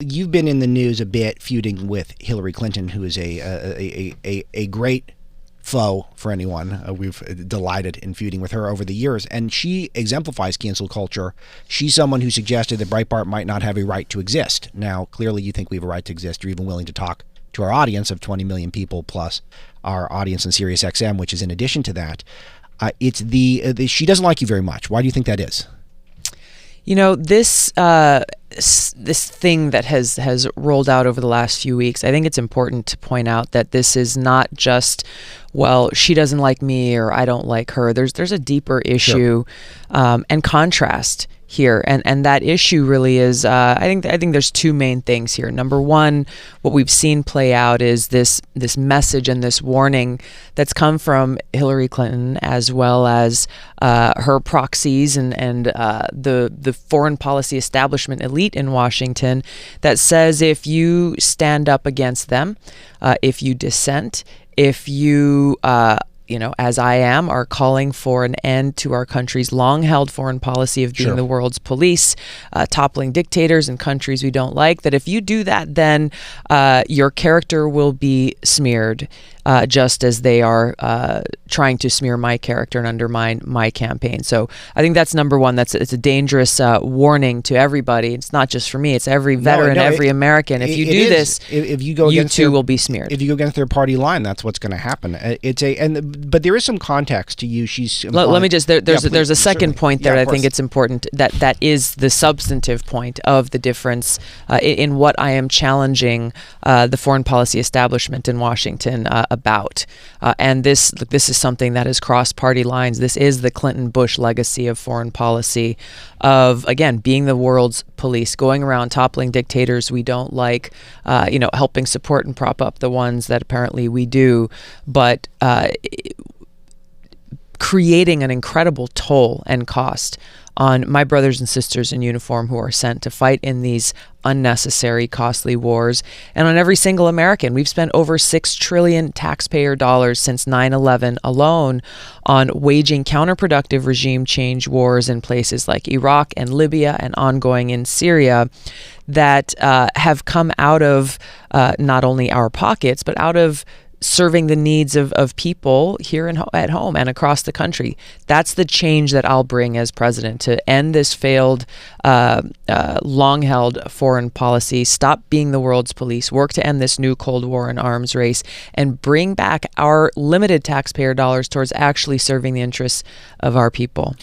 You've been in the news a bit feuding with Hillary Clinton, who is a great foe for anyone. We've delighted in feuding with her over the years, and she exemplifies cancel culture. She's someone who suggested that Breitbart might not have a right to exist. Now, clearly you think we have a right to exist. You're even willing to talk to our audience of 20 million people plus our audience on SiriusXM, which is in addition to that. She doesn't like you very much. Why do you think that is? You know, this thing that has rolled out over the last few weeks, I think it's important to point out that this is not just, well, she doesn't like me or I don't like her. There's a deeper issue, sure, and contrast here, and that issue really is I think there's two main things here. Number one, what we've seen play out is this message and this warning that's come from Hillary Clinton as well as her proxies and the foreign policy establishment elite in Washington that says if you stand up against them, if you dissent, if you as I am, are calling for an end to our country's long-held foreign policy of being, sure, the world's police, toppling dictators and countries we don't like, that if you do that, then your character will be smeared, just as they are trying to smear my character and undermine my campaign. So I think that's number one. It's a dangerous warning to everybody. It's not just for me. It's every veteran, every American. If you do this, if you go, you too will be smeared. If you go against their party line, that's what's going to happen. But there is some context to you. Let me just there's a second point there. I think it's important that is the substantive point of the difference in what I am challenging the foreign policy establishment in Washington about. And this is something that has crossed party lines. This is the Clinton-Bush legacy of foreign policy of, again, being the world's police, going around toppling dictators we don't like, helping support and prop up the ones that apparently we do, but creating an incredible toll and cost on my brothers and sisters in uniform who are sent to fight in these unnecessary, costly wars, and on every single American. We've spent over $6 trillion taxpayer dollars since 9/11 alone on waging counterproductive regime change wars in places like Iraq and Libya and ongoing in Syria that have come out of not only our pockets, but out of serving the needs of people here at home and across the country. That's the change that I'll bring as president, to end this failed, long-held foreign policy, stop being the world's police, work to end this new Cold War and arms race, and bring back our limited taxpayer dollars towards actually serving the interests of our people.